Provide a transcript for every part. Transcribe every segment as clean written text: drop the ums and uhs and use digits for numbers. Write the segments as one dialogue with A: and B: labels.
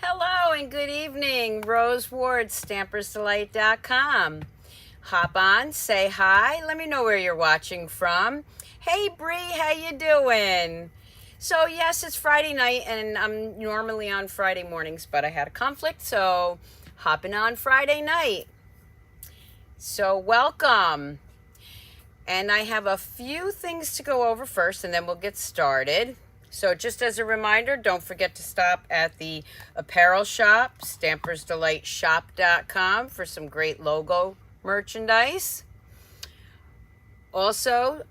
A: Hello and good evening. Rose Ward, Stampersdelight.com. Hop on, say hi, let me know where you're watching from. Hey Bree, how you doing? So yes, it's Friday night and I'm normally on Friday mornings, but I had a conflict, so hopping on Friday night. So welcome. And I have a few things to go over first and then we'll get started. So just as a reminder, don't forget to stop at the apparel shop, Stampersdelightshop.com, for some great logo merchandise. Also,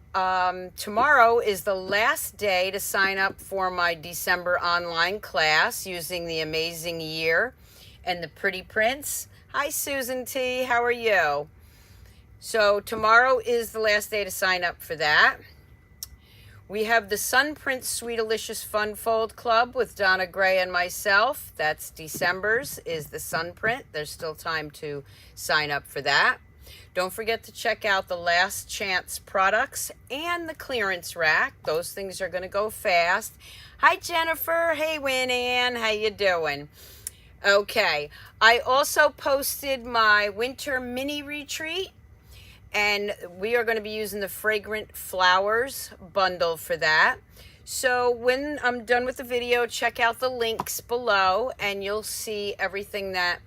A: tomorrow is the last day to sign up for my December online class using the amazing year and the pretty prints. Hi, Susan T. How are you? So tomorrow is the last day to sign up for that. We have the Sun Print Sweetalicious Fun Fold Club with Donna Gray and myself. That's December's, is the Sun Print. There's still time to sign up for that. Don't forget to check out the Last Chance products and the clearance rack. Those things are going to go fast. Hi, Jennifer. Hey, Win Ann. How you doing? Okay. I also posted my winter mini retreat. And we are going to be using the Fragrant Flowers bundle for that. So when I'm done with the video, check out the links below and you'll see everything that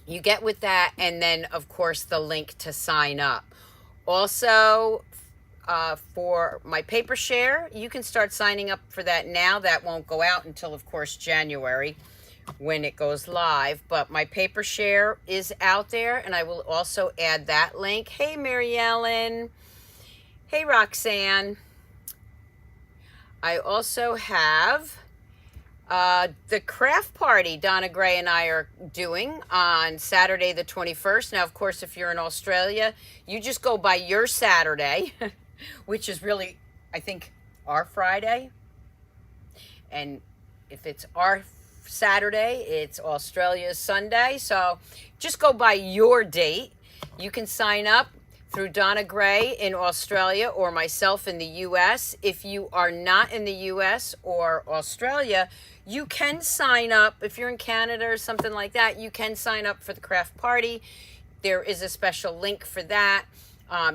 A: you get with that. And then, of course, the link to sign up. Also, for my paper share, you can start signing up for that now. That won't go out until, of course, January, when it goes live, but my paper share is out there and I will also add that link. Hey, Mary Ellen. Hey, Roxanne. I also have the craft party Donna Gray and I are doing on Saturday the 21st. Now, of course, if you're in Australia, you just go by your Saturday, which is really, I think, our Friday. And if it's our Saturday, it's Australia's Sunday. So just go by your date. You can sign up through Donna Gray in Australia or myself in the US. If you are not in the US or Australia, you can sign up. If you're in Canada or something like that, you can sign up for the craft party. There is a special link for that.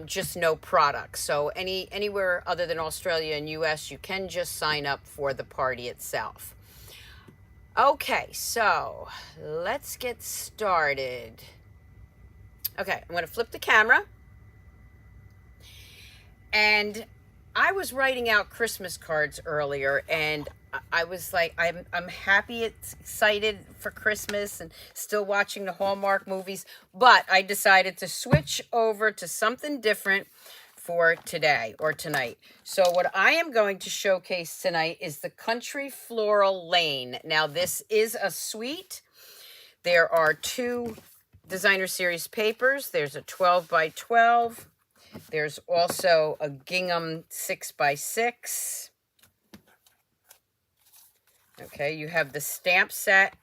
A: Just no products. So anywhere other than Australia and US, you can just sign up for the party itself. Okay, so let's get started. Okay, I'm going to flip the camera. And I was writing out Christmas cards earlier, and I was like, I'm happy, excited for Christmas and still watching the Hallmark movies, but I decided to switch over to something different for today or tonight. So what I am going to showcase tonight is the Country Floral Lane. Now this is a suite. There are two designer series papers. There's a 12 by 12. There's also a gingham 6 by 6. Okay, you have the stamp set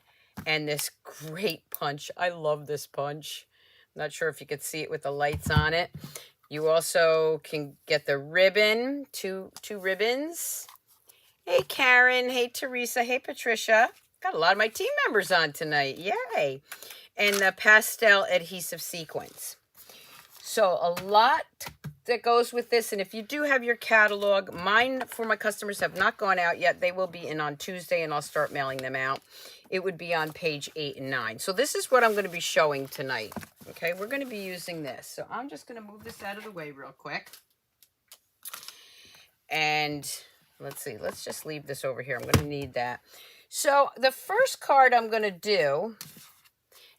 A: and this great punch. I love this punch. I'm not sure if you could see it with the lights on it. You also can get the ribbon, two ribbons. Hey, Karen. Hey, Teresa. Hey, Patricia. Got a lot of my team members on tonight. Yay. And the pastel adhesive sequins. So a lot that goes with this. And if you do have your catalog, mine for my customers have not gone out yet. They will be in on Tuesday and I'll start mailing them out. It would be on page 8 and 9. So this is what I'm going to be showing tonight. Okay, we're going to be using this. So I'm just going to move this out of the way real quick. And let's see, let's just leave this over here. I'm going to need that. So the first card I'm going to do,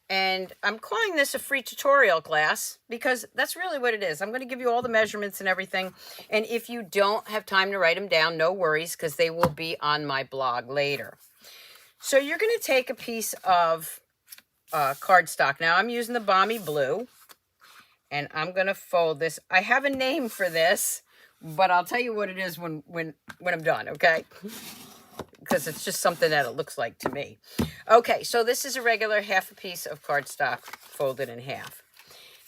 A: and I'm calling this a free tutorial class because that's really what it is. I'm going to give you all the measurements and everything. And if you don't have time to write them down, no worries, because they will be on my blog later. So you're going to take a piece of cardstock. Now I'm using the Balmy Blue, and I'm going to fold this. I have a name for this, but I'll tell you what it is when I'm done, okay? Because it's just something that it looks like to me. Okay, so this is a regular half a piece of cardstock folded in half.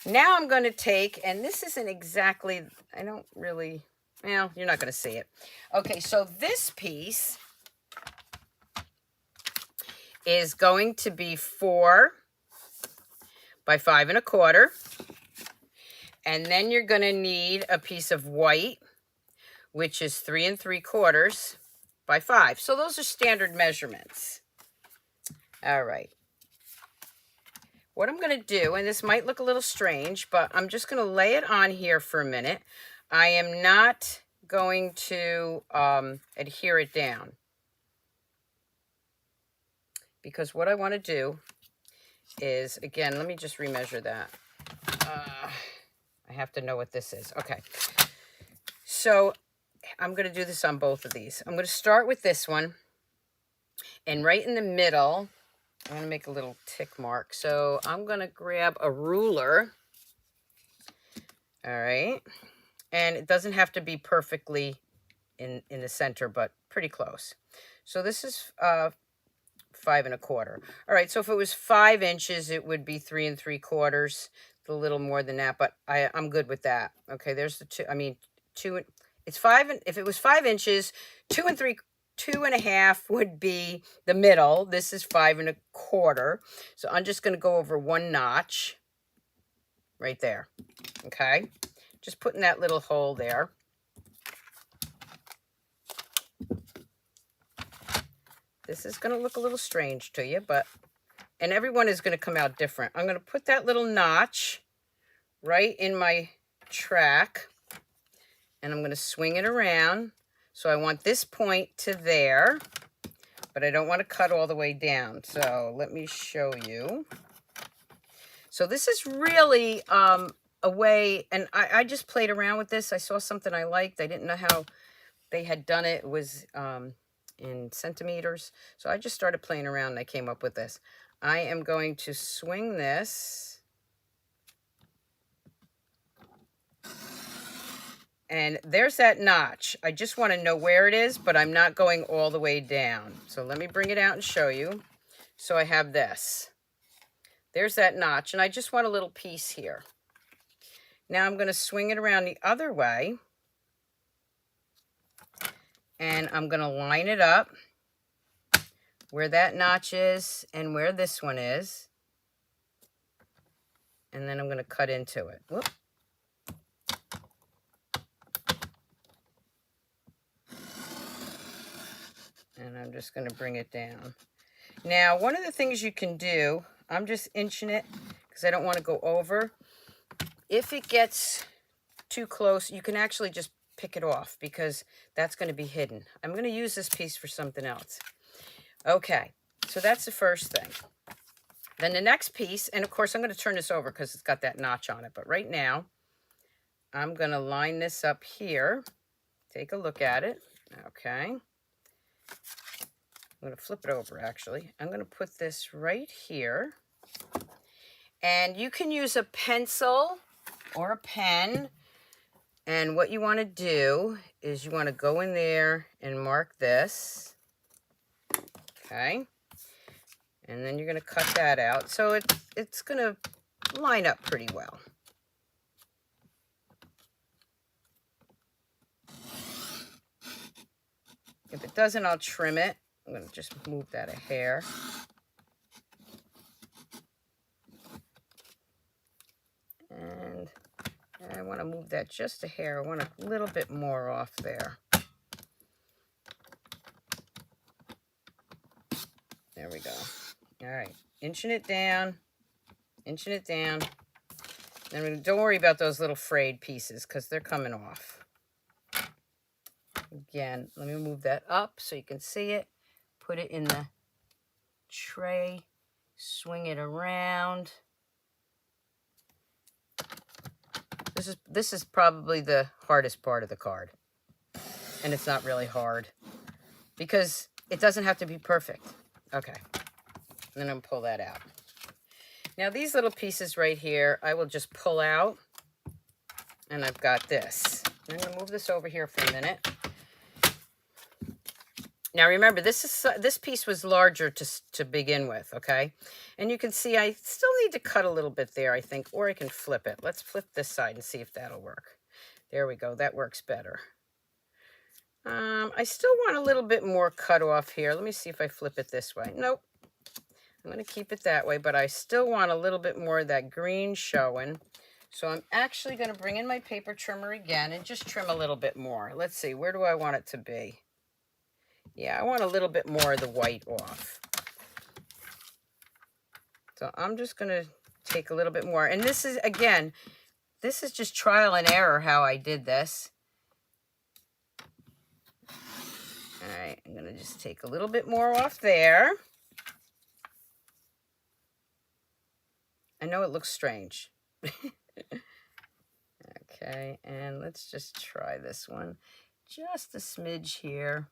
A: Now I'm going to take, and this isn't exactly, I don't really, well, you're not going to see it. Okay, so this piece is going to be 4 by 5 1/4. And then you're going to need a piece of white, which is 3 3/4 by 5. So those are standard measurements. All right. What I'm going to do, and this might look a little strange, but I'm just going to lay it on here for a minute. I am not going to adhere it down, because what I want to do is, again, let me just remeasure that. I have to know what this is. Okay. So I'm going to do this on both of these. I'm going to start with this one. And right in the middle, I'm going to make a little tick mark. So I'm going to grab a ruler. All right. And it doesn't have to be perfectly in the center, but pretty close. So this is 5 1/4. All right. So if it was 5 inches, it would be 3 3/4. A little more than that, but I'm good with that. Okay. There's the 2. I mean, 2. It's 5. And if it was 5 inches, 2 1/2 would be the middle. This is 5 1/4. So I'm just going to go over 1 notch right there. Okay. Just putting that little hole there. This is going to look a little strange to you, and everyone is going to come out different. I'm going to put that little notch right in my track, and I'm going to swing it around. So I want this point to there, but I don't want to cut all the way down. So let me show you. So this is really a way, and I just played around with this. I saw something I liked. I didn't know how they had done it. It was in centimeters. So I just started playing around and I came up with this. I am going to swing this. And there's that notch. I just want to know where it is, but I'm not going all the way down. So let me bring it out and show you. So I have this. There's that notch, and I just want a little piece here. Now I'm going to swing it around the other way. And I'm going to line it up where that notch is and where this one is. And then I'm going to cut into it. Whoop. And I'm just going to bring it down. Now, one of the things you can do, I'm just inching it because I don't want to go over. If it gets too close, you can actually just pick it off because that's going to be hidden. I'm going to use this piece for something else. Okay, so that's the first thing. Then the next piece, and of course I'm going to turn this over because it's got that notch on it. But right now, I'm going to line this up here. Take a look at it. Okay. I'm going to flip it over, actually. I'm going to put this right here. And you can use a pencil or a pen. And what you want to do is you want to go in there and mark this. Okay. And then you're going to cut that out. So it's going to line up pretty well. If it doesn't, I'll trim it. I'm going to just move that a hair. And I want to move that just a hair. I want a little bit more off there. There we go. All right. Inching it down. Inching it down. And don't worry about those little frayed pieces because they're coming off. Again, let me move that up so you can see it. Put it in the tray. Swing it around. This is probably the hardest part of the card. And it's not really hard because it doesn't have to be perfect. Okay. And then I'm going to pull that out. Now these little pieces right here, I will just pull out. And I've got this. I'm going to move this over here for a minute. Now remember, this piece was larger to begin with, okay? And you can see I still need to cut a little bit there, I think, or I can flip it. Let's flip this side and see if that'll work. There we go. That works better. I still want a little bit more cut off here. Let me see if I flip it this way. Nope. I'm going to keep it that way, but I still want a little bit more of that green showing. So I'm actually going to bring in my paper trimmer again and just trim a little bit more. Let's see, where do I want it to be? Yeah, I want a little bit more of the white off. So I'm just going to take a little bit more. And this is, again, this is just trial and error how I did this. All right, I'm going to just take a little bit more off there. I know it looks strange. Okay, and let's just try this one. Just a smidge here.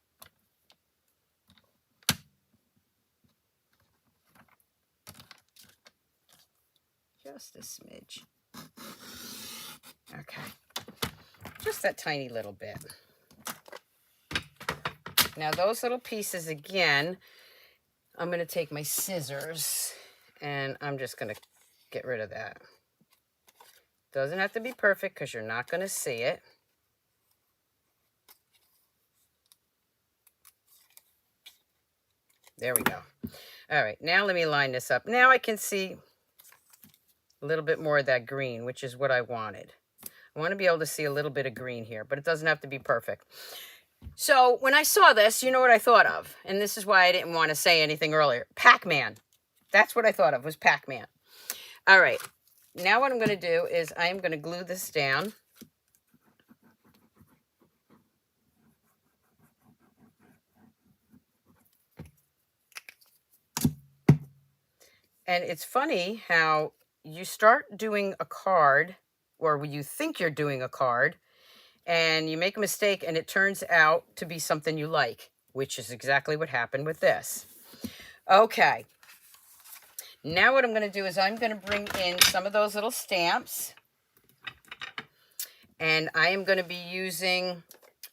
A: Just a smidge. Okay, just that tiny little bit. Now those little pieces again, I'm going to take my scissors and I'm just going to get rid of that. Doesn't have to be perfect because you're not going to see it. There we go. All right, now let me line this up. Now I can see a little bit more of that green, which is what I wanted. I want to be able to see a little bit of green here, but it doesn't have to be perfect. So when I saw this, you know what I thought of? And this is why I didn't want to say anything earlier. Pac-Man. That's what I thought of, was Pac-Man. All right. Now what I'm going to do is I am going to glue this down. And it's funny how you start doing a card, or you think you're doing a card, and you make a mistake and it turns out to be something you like, which is exactly what happened with this. Okay. Now what I'm going to do is I'm going to bring in some of those little stamps. And I am going to be using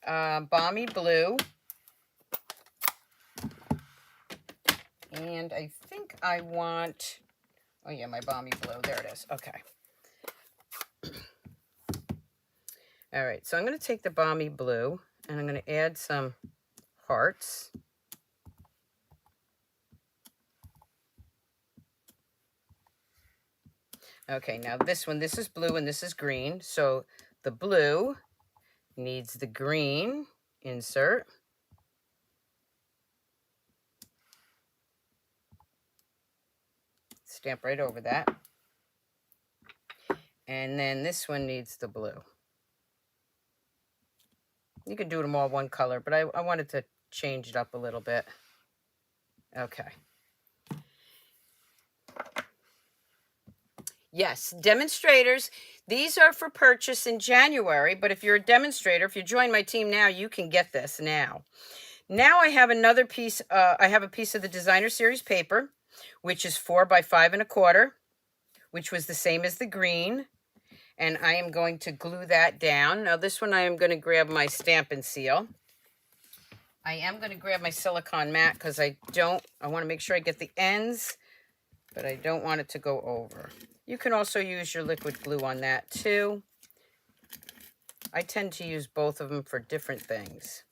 A: Balmy Blue. And I think I want, oh yeah, my Balmy Blue. There it is. Okay. All right, so I'm going to take the Balmy Blue and I'm going to add some hearts. Okay, now this one, this is blue and this is green. So the blue needs the green insert. Stamp right over that. And then this one needs the blue. You can do them all one color, but I wanted to change it up a little bit. Okay. Yes, demonstrators, these are for purchase in January, but if you're a demonstrator, if you join my team now, you can get this now. Now I have another piece, I have a piece of the Designer Series paper, which is 4 by 5 1/4, which was the same as the green. And I am going to glue that down. Now this one I am going to grab my stamp and seal. I am going to grab my silicone mat because I want to make sure I get the ends, but I don't want it to go over. You can also use your liquid glue on that too. I tend to use both of them for different things.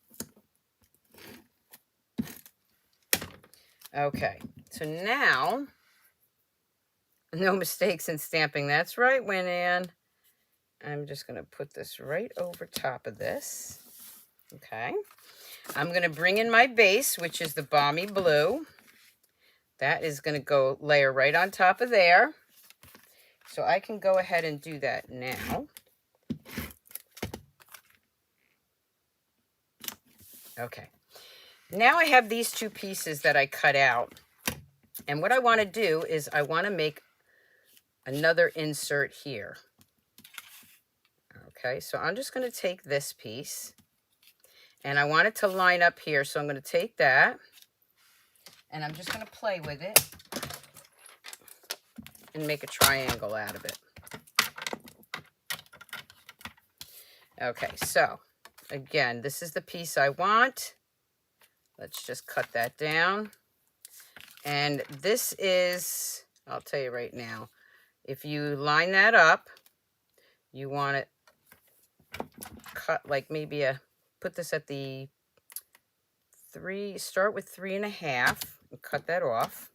A: Okay, so now, no mistakes in stamping. That's right, Winann. I'm just going to put this right over top of this. Okay. I'm going to bring in my base, which is the Balmy Blue. That is going to go layer right on top of there. So I can go ahead and do that now. Okay. Now I have these two pieces that I cut out. And what I want to do is I want to make another insert here. Okay, so I'm just going to take this piece and I want it to line up here. So I'm going to take that and I'm just going to play with it and make a triangle out of it. Okay, so again, this is the piece I want. Let's just cut that down. And this is, I'll tell you right now, if you line that up, you want it cut like maybe put this at the start with 3 1/2 and cut that off.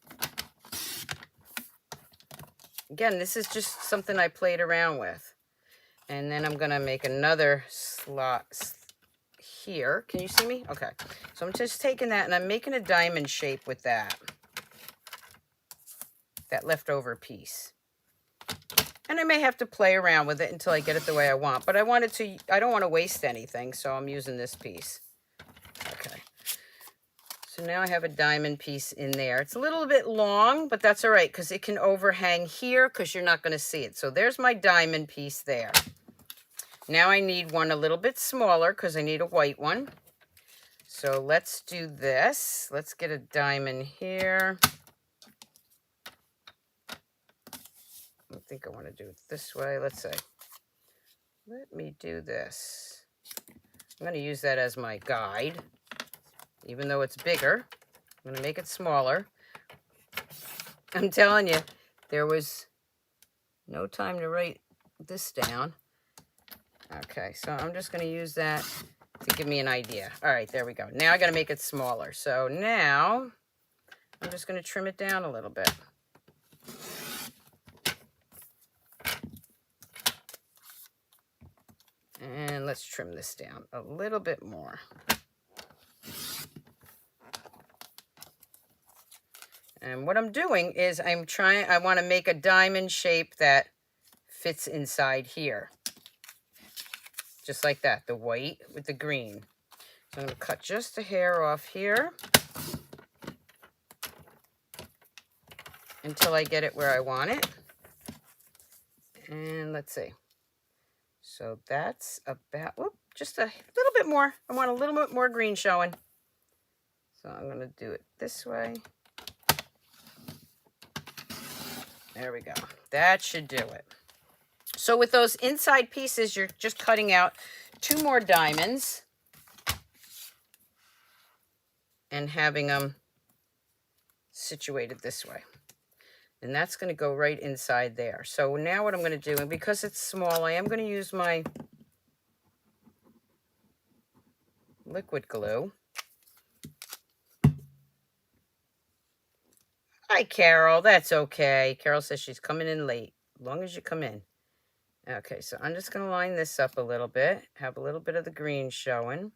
A: Again, this is just something I played around with. And then I'm going to make another slot here. Can you see me? Okay. So I'm just taking that and I'm making a diamond shape with that leftover piece. And I may have to play around with it until I get it the way I want. But I don't want to waste anything, so I'm using this piece. Okay. So now I have a diamond piece in there. It's a little bit long, but that's all right because it can overhang here because you're not going to see it. So there's my diamond piece there. Now I need one a little bit smaller because I need a white one. So let's do this. Let's get a diamond here. I think I want to do it this way. Let's say, let me do this. I'm going to use that as my guide. Even though it's bigger, I'm going to make it smaller. I'm telling you, there was no time to write this down. Okay, so I'm just going to use that to give me an idea. All right, there we go. Now I got to make it smaller. So now I'm just going to trim it down a little bit. And let's trim this down a little bit more. And what I'm doing is I want to make a diamond shape that fits inside here. Just like that, the white with the green. So I'm going to cut just a hair off here until I get it where I want it. And let's see. So that's about, just a little bit more. I want a little bit more green showing. So I'm going to do it this way. There we go. That should do it. So with those inside pieces, you're just cutting out 2 more diamonds and having them situated this way. And that's going to go right inside there. So now what I'm going to do, and because it's small, I am going to use my liquid glue. Hi, Carol. That's okay. Carol says she's coming in late, as long as you come in. Okay, so I'm just going to line this up a little bit, have a little bit of the green showing.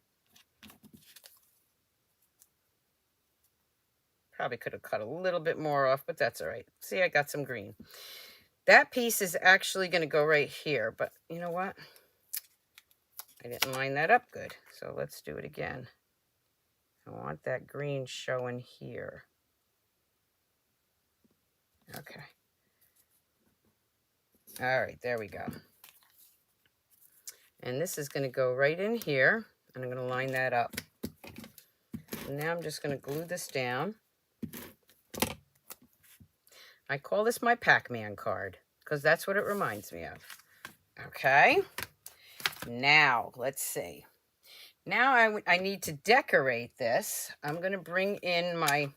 A: Probably could have cut a little bit more off, but that's all right. See, I got some green. That piece is actually going to go right here, but you know what? I didn't line that up good, so let's do it again. I want that green showing here. Okay. All right, there we go. And this is going to go right in here, and I'm going to line that up. And now I'm just going to glue this down. I call this my Pac-Man card, because that's what it reminds me of. Okay. Now, let's see. Now I need to decorate this. I'm going to bring in my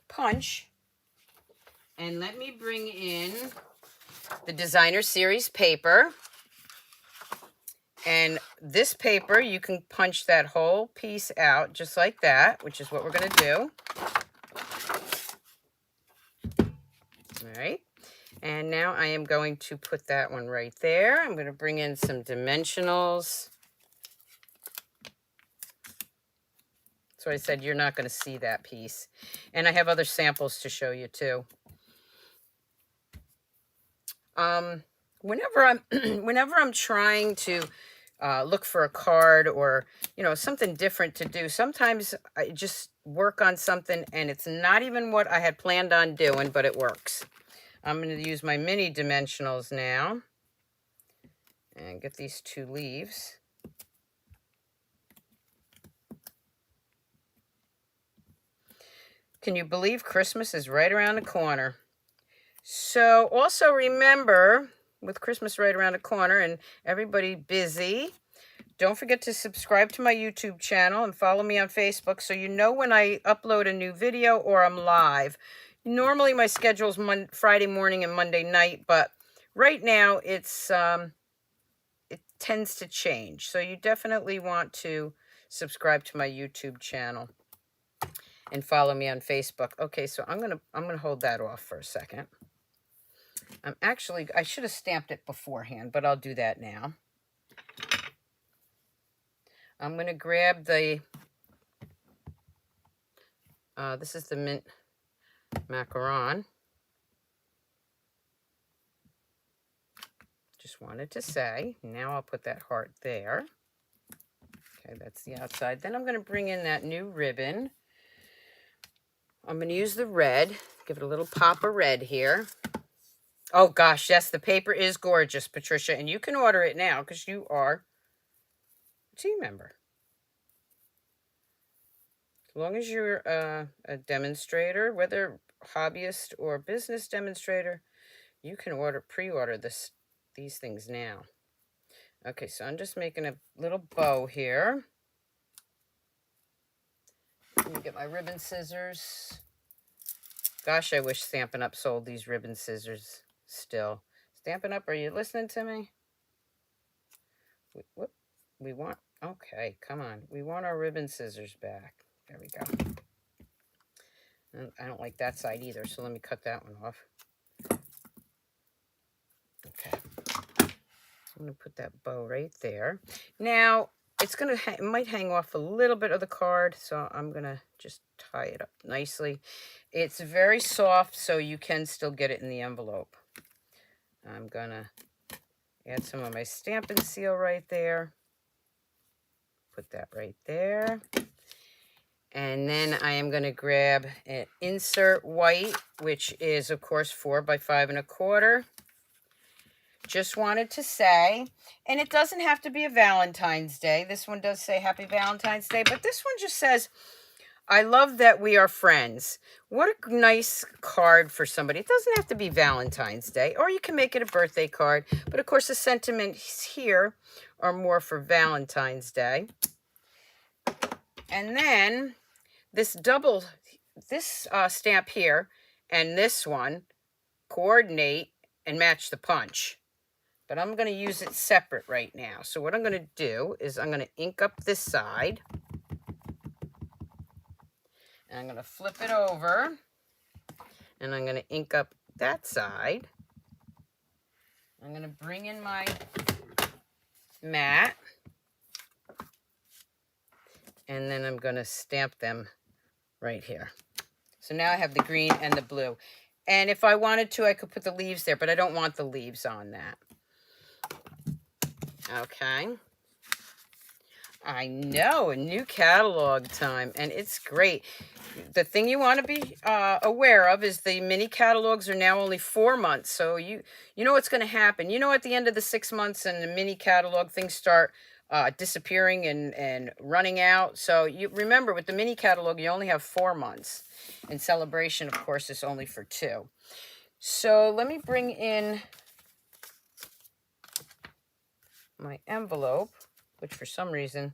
A: punch. And let me bring in the Designer Series paper. And this paper, you can punch that whole piece out just like that, which is what we're going to do. All right. And now I am going to put that one right there. I'm going to bring in some dimensionals. So I said you're not going to see that piece. And I have other samples to show you too. Whenever I'm trying to look for a card or, something different to do, sometimes I just work on something and it's not even what I had planned on doing, but it works. I'm going to use my mini dimensionals now and get these 2 leaves. Can you believe Christmas is right around the corner? So also remember, with Christmas right around the corner and everybody busy, don't forget to subscribe to my YouTube channel and follow me on Facebook so you know when I upload a new video or I'm live. Normally my schedule is Friday morning and Monday night, but right now it tends to change. So you definitely want to subscribe to my YouTube channel. and follow me on Facebook. Okay, so I'm gonna hold that off for a second. I should have stamped it beforehand, but I'll do that now. I'm gonna grab the this is the mint macaron. Just wanted to say. Now I'll put that heart there. Okay, that's the outside. Then I'm going to bring in that new ribbon. I'm going to use the red. Give it a little pop of red here. Oh gosh, yes, the paper is gorgeous, Patricia, and you can order it now because you are a team member. As long as you're a demonstrator, whether hobbyist or business demonstrator, you can pre-order these things now. Okay, so I'm just making a little bow here. Let me get my ribbon scissors. Gosh, I wish Stampin' Up! Sold these ribbon scissors still. Stampin' Up!, are you listening to me? Okay, come on. We want our ribbon scissors back. There we go. And I don't like that side either, so let me cut that one off. Okay. I'm going to put that bow right there. Now, it might hang off a little bit of the card, so I'm going to just tie it up nicely. It's very soft, so you can still get it in the envelope. I'm going to add some of my Stampin' Seal right there. Put that right there. And then I am going to grab an insert white, which is, of course, 4 by 5 1/4. Just wanted to say, and it doesn't have to be a Valentine's Day. This one does say Happy Valentine's Day, but this one just says, I love that we are friends. What a nice card for somebody. It doesn't have to be Valentine's Day, or you can make it a birthday card. But of course, the sentiments here are more for Valentine's Day. And then this stamp here and this one coordinate and match the punch. But I'm going to use it separate right now. So what I'm going to do is I'm going to ink up this side. And I'm going to flip it over. And I'm going to ink up that side. I'm going to bring in my mat. And then I'm going to stamp them right here. So now I have the green and the blue. And if I wanted to, I could put the leaves there, but I don't want the leaves on that. Okay. I know, a new catalog time, and it's great. The thing you want to be aware of is the mini catalogs are now only 4 months. So you know what's going to happen. You know, at the end of the 6 months and the mini catalog, things start disappearing and running out. So you remember, with the mini catalog, you only have 4 months. And Celebration, of course, is only for 2. So let me bring in my envelope, which for some reason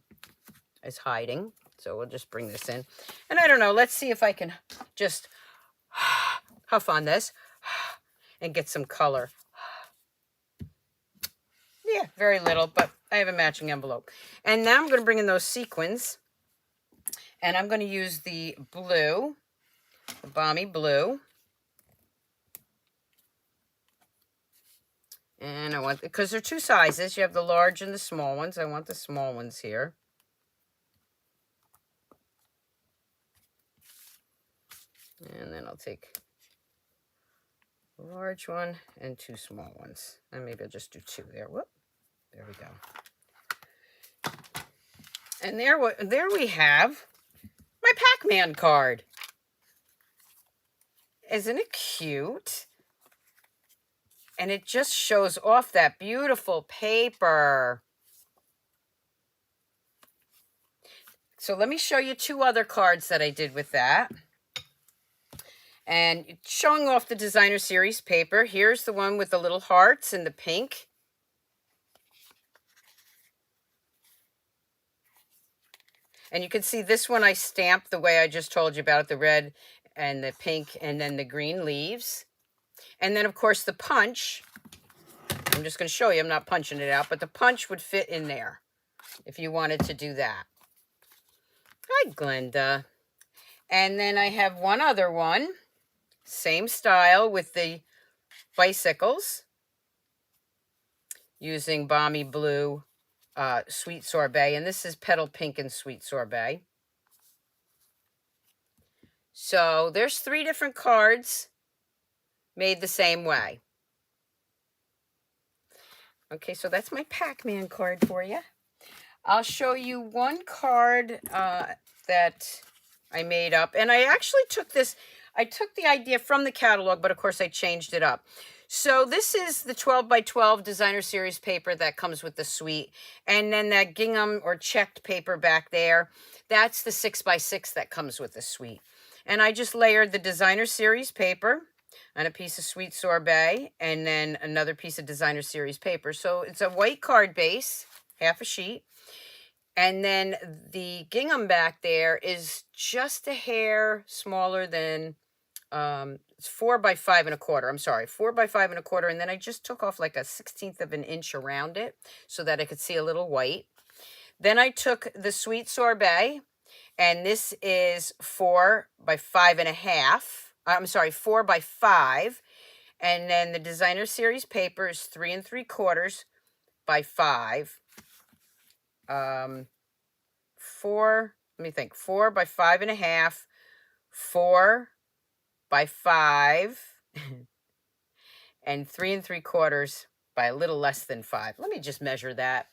A: is hiding. So we'll just bring this in. And I don't know, let's see if I can just huff on this and get some color. Yeah, very little, but I have a matching envelope. And now I'm going to bring in those sequins. And I'm going to use the blue, the Balmy Blue. And I want, because there are 2 sizes. You have the large and the small ones. I want the small ones here. And then I'll take a large one and 2 small ones. And maybe I'll just do 2 there. Whoop. There we go. And there we have my Pac-Man card. Isn't it cute? And it just shows off that beautiful paper. So let me show you 2 other cards that I did with that. And showing off the Designer Series paper. Here's the one with the little hearts and the pink. And you can see this one I stamped the way I just told you about it, the red and the pink and then the green leaves. And then, of course, the punch. I'm just going to show you. I'm not punching it out, but the punch would fit in there if you wanted to do that. Hi, Glenda. And then I have one other one, same style with the bicycles, using Balmy Blue Sweet Sorbet. And this is Petal Pink and Sweet Sorbet. So there's 3 different cards made the same way. Okay, so that's my Pac-Man card for you. I'll show you one card that I made up. And I actually took this, I took the idea from the catalog, but of course I changed it up. So this is the 12 by 12 designer series paper that comes with the suite. And then that gingham or checked paper back there, that's the 6 by 6 that comes with the suite. And I just layered the designer series paper on a piece of Sweet Sorbet and then another piece of designer series paper. So it's a white card base, half a sheet. And then the gingham back there is just a hair smaller than, it's 4 by 5 1/4. I'm sorry, 4 by 5 1/4. And then I just took off like a 1/16 of an inch around it so that I could see a little white. Then I took the Sweet Sorbet, and this is 4 by 5 1/2. I'm sorry, 4 by 5. And then the designer series paper is 3 3/4 by 5. 4, let me think, 4 by 5 1/2, 4 by 5, and 3 3/4 by a little less than 5. Let me just measure that.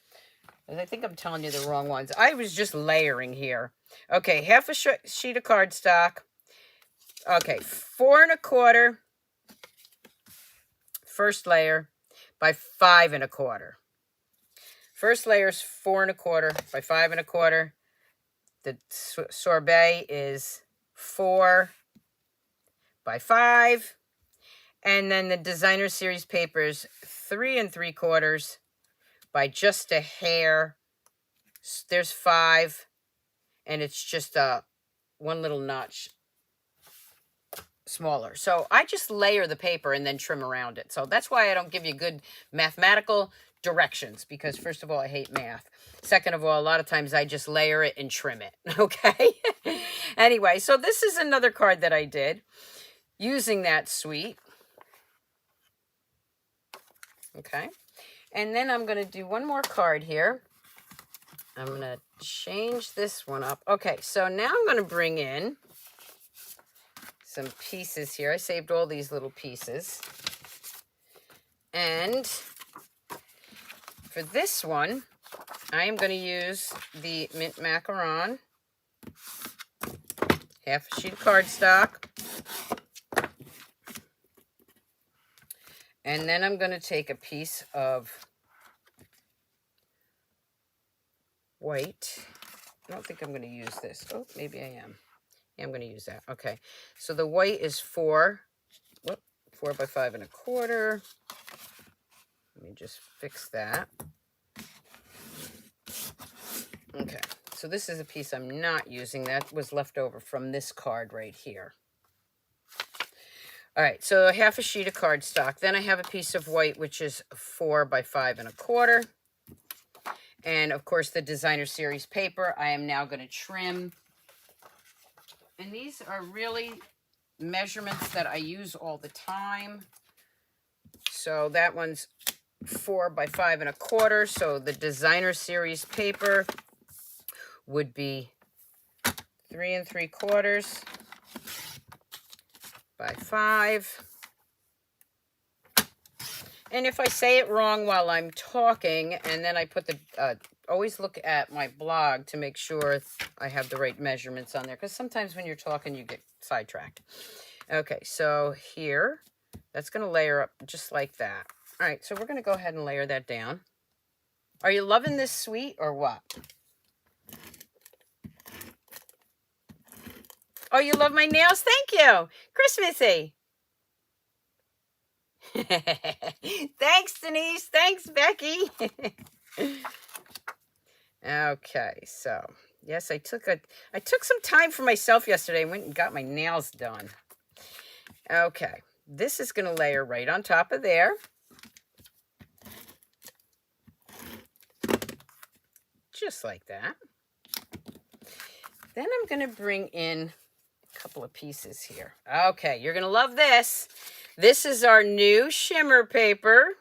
A: I think I'm telling you the wrong ones. I was just layering here. Okay, half a sheet of cardstock. Okay, 4 1/4, first layer, by 5 1/4. First layer is 4 1/4 by 5 1/4. The sorbet is 4 by 5. And then the designer series paper is 3 3/4 by just a hair. There's 5. And it's just one little notch smaller. So I just layer the paper and then trim around it. So that's why I don't give you good mathematical directions, because first of all, I hate math. Second of all, a lot of times I just layer it and trim it. Okay. Anyway, so this is another card that I did using that suite. Okay. And then I'm going to do one more card here. I'm going to change this one up. Okay. So now I'm going to bring in some pieces here. I saved all these little pieces. And for this one, I am going to use the mint macaron, half a sheet of cardstock. And then I'm going to take a piece of white. I don't think I'm going to use this. Oh, maybe I am. Yeah, I'm going to use that. Okay. So the white is 4 by 5 1/4. Let me just fix that. Okay. So this is a piece I'm not using. That was left over from this card right here. All right. So half a sheet of cardstock. Then I have a piece of white, which is 4 by 5 1/4. And of course, the designer series paper, I am now going to trim. And these are really measurements that I use all the time. So that one's 4 by 5 1/4. So the designer series paper would be 3 3/4 by 5. And if I say it wrong while I'm talking, and then I put the, always look at my blog to make sure I have the right measurements on there, because sometimes when you're talking, you get sidetracked. Okay, so here, that's going to layer up just like that. All right, so we're going to go ahead and layer that down. Are you loving this suite or what? Oh, you love my nails? Thank you. Christmassy. Thanks, Denise. Thanks, Becky. Okay, so yes, I took some time for myself yesterday. I went and got my nails done. Okay, this is going to layer right on top of there. Just like that. Then I'm going to bring in couple of pieces here. Okay, you're gonna love this. This is our new shimmer paper.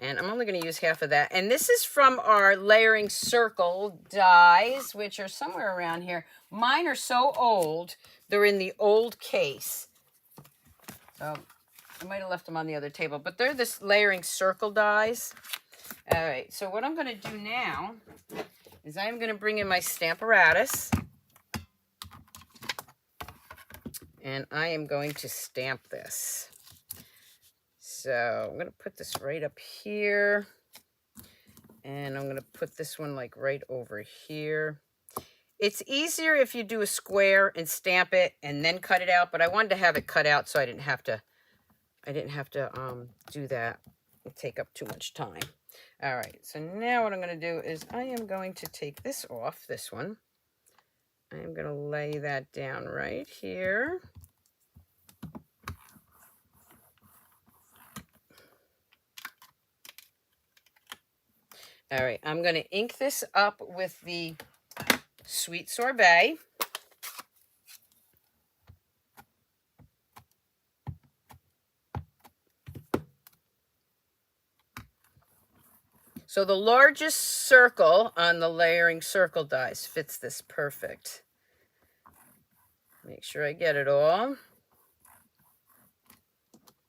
A: And I'm only going to use half of that. And this is from our layering circle dies, which are somewhere around here. Mine are so old, they're in the old case. So I might have left them on the other table, but they're this layering circle dies. All right, so what I'm going to do now is I'm going to bring in my Stamparatus. And I am going to stamp this. So I'm going to put this right up here. And I'm going to put this one like right over here. It's easier if you do a square and stamp it and then cut it out. But I wanted to have it cut out so I didn't have to do that. It'd take up too much time. All right. So now what I'm going to do is I am going to take this off, this one. I am going to lay that down right here. All right, I'm going to ink this up with the Sweet Sorbet. So the largest circle on the layering circle dies fits this perfect. Make sure I get it all.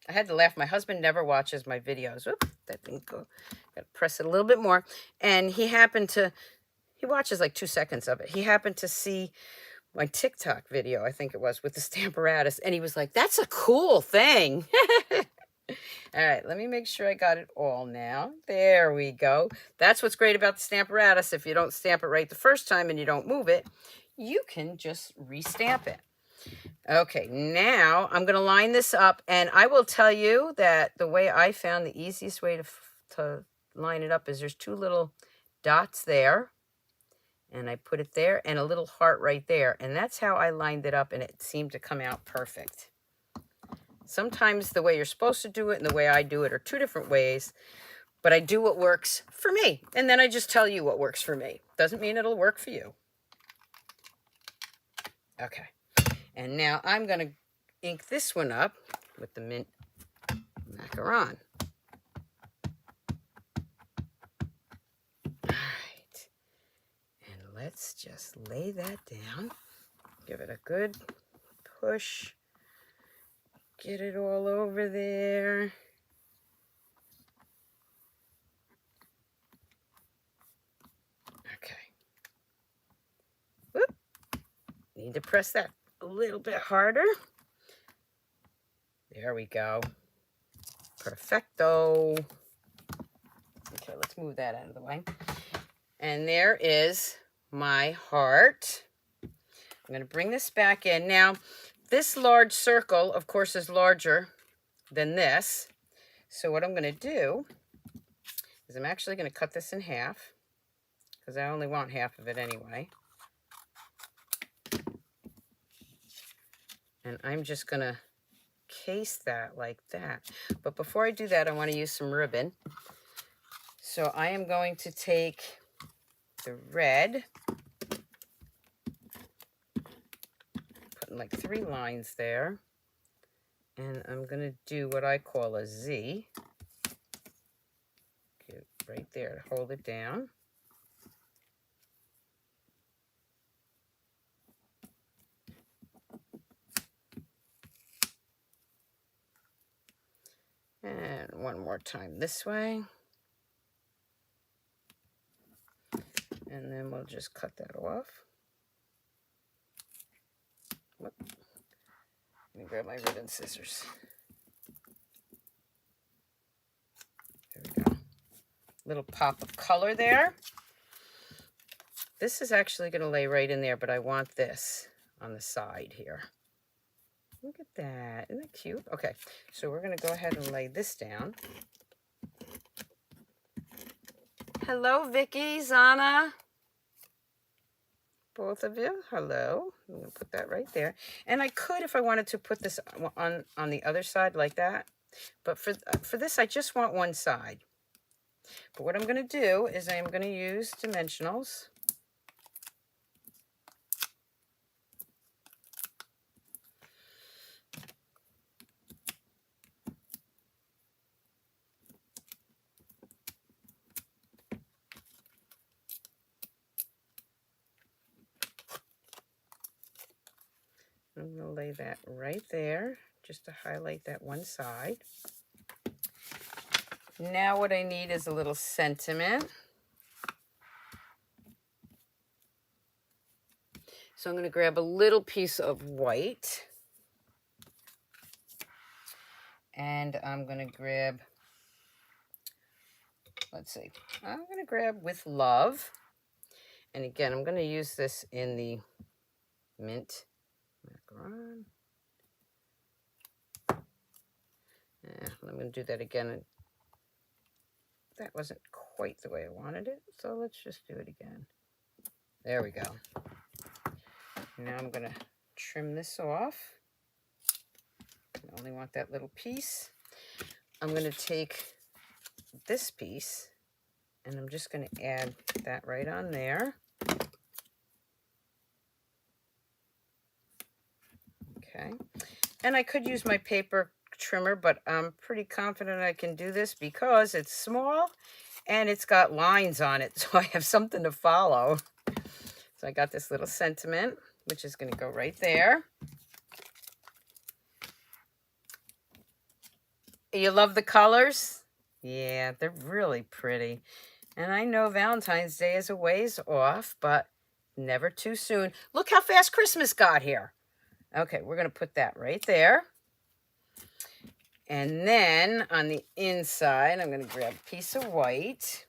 A: I had to laugh. My husband never watches my videos. Whoop, that didn't go. Got to press it a little bit more. And he watches like 2 seconds of it. He happened to see my TikTok video, I think it was, with the Stamparatus. And he was like, that's a cool thing. All right, let me make sure I got it all now. There we go. That's what's great about the Stamparatus. If you don't stamp it right the first time and you don't move it, you can just restamp it. Okay, now I'm going to line this up, and I will tell you that the way I found the easiest way to line it up is there's 2 little dots there, and I put it there, and a little heart right there, and that's how I lined it up, and it seemed to come out perfect. Sometimes the way you're supposed to do it and the way I do it are 2 different ways, but I do what works for me, and then I just tell you what works for me. Doesn't mean it'll work for you. Okay. And now I'm going to ink this one up with the mint macaron. All right. And let's just lay that down. Give it a good push. Get it all over there. Okay. Whoop. Need to press that a little bit harder. There we go. Perfecto. Okay, let's move that out of the way. And there is my heart. I'm going to bring this back in. Now, this large circle, of course, is larger than this. So what I'm going to do is I'm actually going to cut this in half because I only want half of it anyway. And I'm just going to case that like that. But before I do that, I want to use some ribbon. So I am going to take the red, putting like 3 lines there. And I'm going to do what I call a Z. Get right there to hold it down. And one more time this way. And then we'll just cut that off. Whoop. Let me grab my ribbon scissors. There we go. Little pop of color there. This is actually going to lay right in there, but I want this on the side here. Look at that. Isn't that cute? Okay, so we're going to go ahead and lay this down. Hello, Vicky, Zana. Both of you, hello. I'm going to put that right there. And I could, if I wanted to, put this on the other side like that. But for this, I just want one side. But what I'm going to do is I'm going to use dimensionals. I'm going to lay that right there just to highlight that one side. Now what I need is a little sentiment. So I'm going to grab a little piece of white. And I'm going to grab, let's see, I'm going to grab With Love. And again, I'm going to use this in the mint macaron. I'm going to do that again. That wasn't quite the way I wanted it, so let's just do it again. There we go. Now I'm going to trim this off. I only want that little piece. I'm going to take this piece and I'm just going to add that right on there. Okay. And I could use my paper trimmer, but I'm pretty confident I can do this because it's small and it's got lines on it, so I have something to follow. So I got this little sentiment, which is going to go right there. You love the colors? Yeah, they're really pretty. And I know Valentine's Day is a ways off, but never too soon. Look how fast Christmas got here. Okay, we're going to put that right there. And then on the inside, I'm going to grab a piece of white.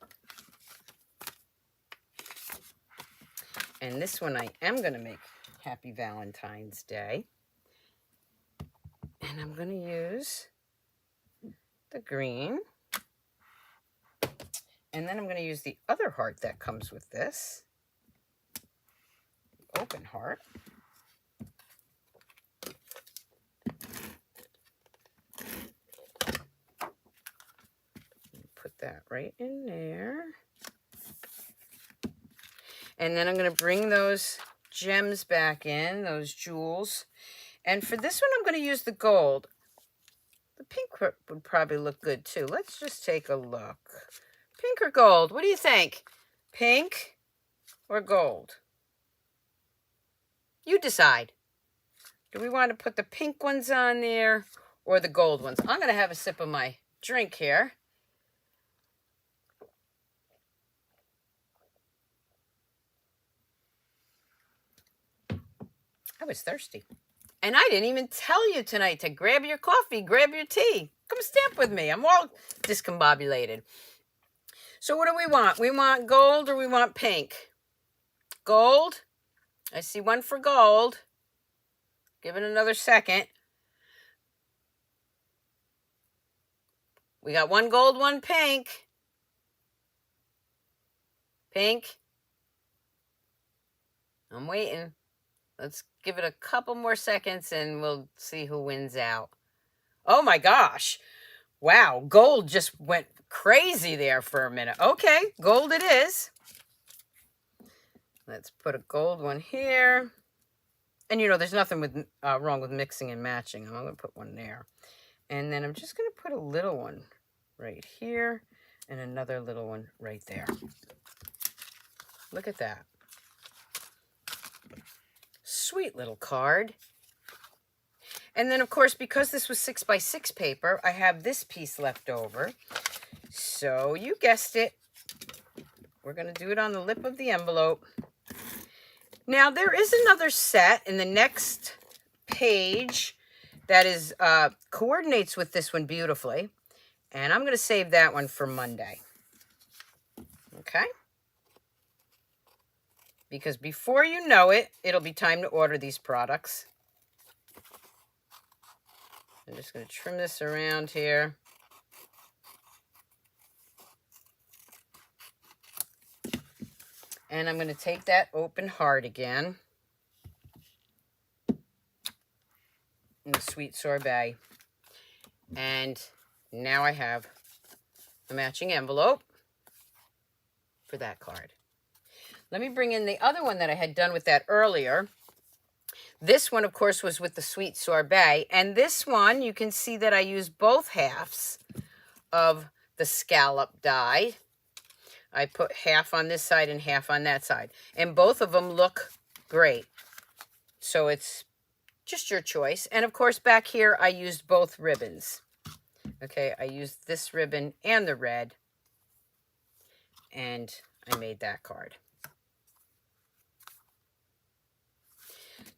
A: And this one I am going to make Happy Valentine's Day. And I'm going to use the green. And then I'm going to use the other heart that comes with this. Open heart. Put that right in there. And then I'm going to bring those gems back in, those jewels. And for this one, I'm going to use the gold. The pink would probably look good too. Let's just take a look. Pink or gold? What do you think? Pink or gold? You decide. Do we want to put the pink ones on there or the gold ones? I'm going to have a sip of my drink here. I was thirsty. And I didn't even tell you tonight to grab your coffee, grab your tea. Come stamp with me. I'm all discombobulated. So what do we want? We want gold or we want pink? Gold. I see one for gold. Give it another second. We got one gold, one pink. Pink. I'm waiting. Let's give it a couple more seconds and we'll see who wins out. Oh my gosh. Wow, gold just went crazy there for a minute. Okay, gold it is. Let's put a gold one here. And you know, there's nothing wrong with mixing and matching. I'm going to put one there. And then I'm just going to put a little one right here and another little one right there. Look at that. Sweet little card. And then, of course, because this was 6x6 paper, I have this piece left over. So you guessed it. We're going to do it on the lip of the envelope. Now, there is another set in the next page that is coordinates with this one beautifully. And I'm going to save that one for Monday. Okay? Because before you know it, it'll be time to order these products. I'm just going to trim this around here. And I'm going to take that open heart again. And the sweet sorbet. And now I have a matching envelope for that card. Let me bring in the other one that I had done with that earlier. This one, of course, was with the sweet sorbet. And this one, you can see that I used both halves of the scallop die. I put half on this side and half on that side. And both of them look great. So it's just your choice. And of course, back here, I used both ribbons. Okay, I used this ribbon and the red, and I made that card.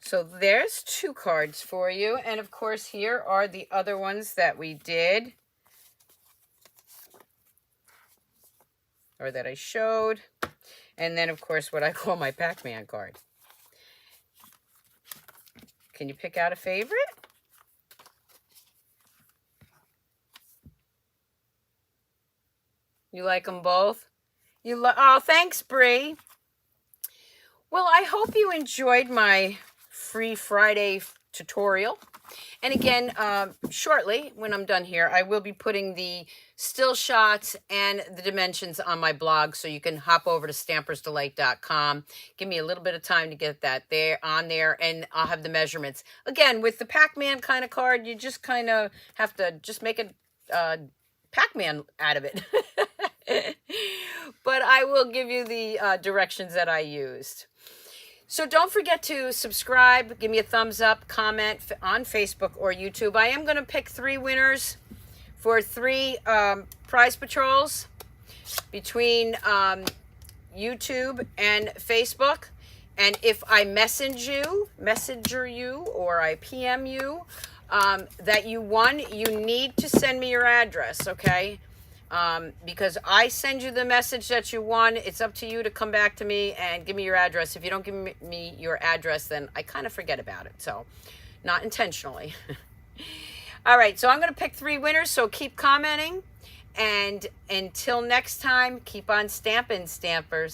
A: So there's 2 cards for you. And of course, here are the other ones that we did, or that I showed. And then, of course, what I call my Pac-Man card. Can you pick out a favorite? You like them both? Oh, thanks, Bree. Well, I hope you enjoyed my free Friday tutorial. And again, shortly, when I'm done here, I will be putting the still shots and the dimensions on my blog, so you can hop over to Stampersdelight.com. Give me a little bit of time to get that on there, and I'll have the measurements. Again, with the Pac-Man kind of card, you just kind of have to just make a Pac-Man out of it. But I will give you the directions that I used. So don't forget to subscribe, give me a thumbs up, comment on Facebook or YouTube. I am going to pick 3 winners for 3 prize patrols between YouTube and Facebook. And if I messenger you, or I PM you that you won, you need to send me your address, okay? Because I send you the message that you won. It's up to you to come back to me and give me your address. If you don't give me your address, then I kind of forget about it. So, not intentionally. All right, so I'm going to pick 3 winners, so keep commenting. And until next time, keep on stamping, Stampers.